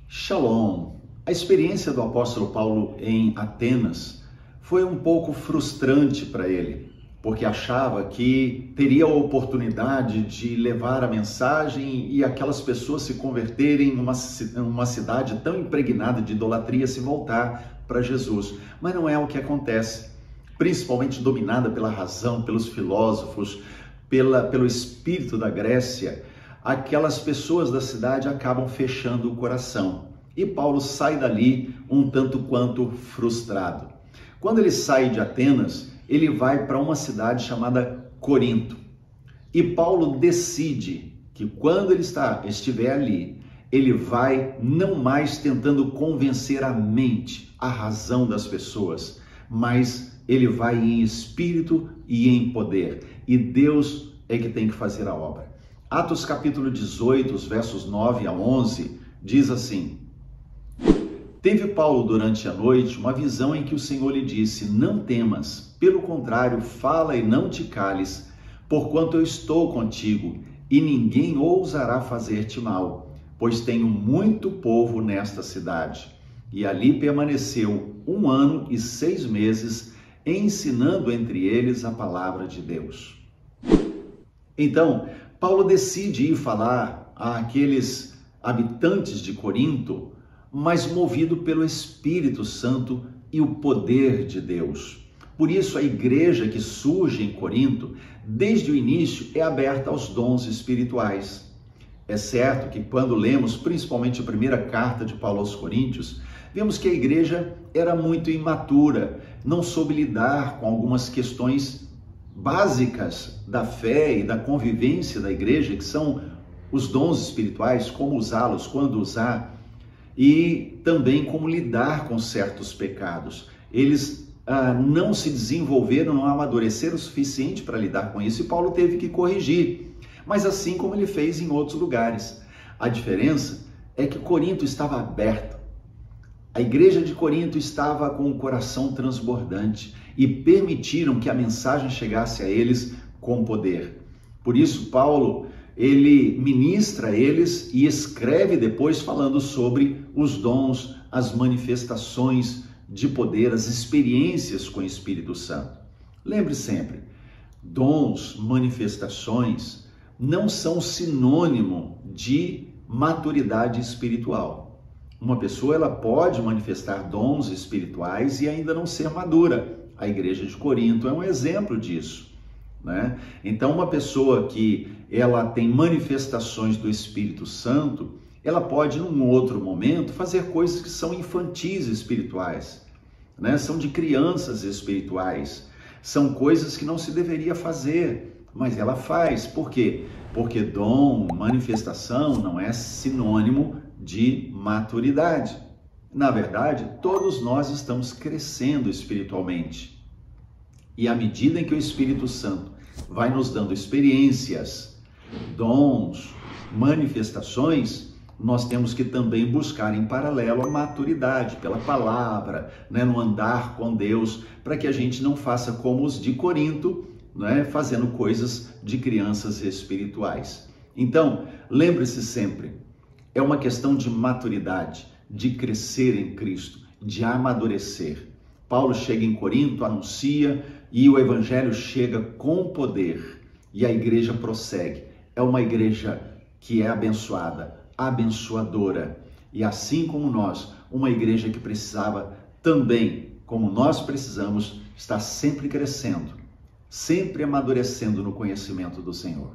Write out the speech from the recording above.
Shalom! A experiência do apóstolo Paulo em Atenas foi um pouco frustrante para ele, porque achava que teria a oportunidade de levar a mensagem e aquelas pessoas se converterem numa cidade tão impregnada de idolatria se voltar para Jesus. Mas não é o que acontece, principalmente dominada pela razão, pelos filósofos, pelo espírito da Grécia. Aquelas pessoas da cidade acabam fechando o coração. E Paulo sai dali um tanto quanto frustrado. Quando ele sai de Atenas, ele vai para uma cidade chamada Corinto. E Paulo decide que quando ele estiver ali, ele vai não mais tentando convencer a mente, a razão das pessoas, mas ele vai em espírito e em poder. E Deus é que tem que fazer a obra. Atos capítulo 18, os versos 9 a 11, diz assim: Teve Paulo durante a noite uma visão em que o Senhor lhe disse: Não temas, pelo contrário, fala e não te cales, porquanto eu estou contigo, e ninguém ousará fazer-te mal, pois tenho muito povo nesta cidade. E ali permaneceu 1 ano e 6 meses, ensinando entre eles a palavra de Deus. Então, Paulo decide ir falar àqueles habitantes de Corinto, mas movido pelo Espírito Santo e o poder de Deus. Por isso, a igreja que surge em Corinto, desde o início, é aberta aos dons espirituais. É certo que quando lemos, principalmente a primeira carta de Paulo aos Coríntios, vemos que a igreja era muito imatura, não soube lidar com algumas questões básicas da fé e da convivência da igreja, que são os dons espirituais, como usá-los, quando usar, e também como lidar com certos pecados. Eles não se desenvolveram, não amadureceram o suficiente para lidar com isso, e Paulo teve que corrigir, mas assim como ele fez em outros lugares. A diferença é que Corinto estava aberto. A igreja de Corinto estava com o coração transbordante e permitiram que a mensagem chegasse a eles com poder. Por isso, Paulo, ele ministra a eles e escreve depois falando sobre os dons, as manifestações de poder, as experiências com o Espírito Santo. Lembre sempre, dons, manifestações não são sinônimo de maturidade espiritual. Uma pessoa ela pode manifestar dons espirituais e ainda não ser madura. A igreja de Corinto é um exemplo disso, né? Então, uma pessoa que ela tem manifestações do Espírito Santo, ela pode, num outro momento, fazer coisas que são infantis espirituais, né? São de crianças espirituais, são coisas que não se deveria fazer, mas ela faz. Por quê? Porque dom, manifestação não é sinônimo de maturidade. Na verdade, todos nós estamos crescendo espiritualmente. E à medida em que o Espírito Santo vai nos dando experiências, dons, manifestações, nós temos que também buscar em paralelo a maturidade pela palavra, né, no andar com Deus, para que a gente não faça como os de Corinto, né, fazendo coisas de crianças espirituais. Então, lembre-se sempre, é uma questão de maturidade, de crescer em Cristo, de amadurecer. Paulo chega em Corinto, anuncia, e o evangelho chega com poder, e a igreja prossegue. É uma igreja que é abençoada, abençoadora, e assim como nós, uma igreja que precisava também, como nós precisamos, estar sempre crescendo, sempre amadurecendo no conhecimento do Senhor.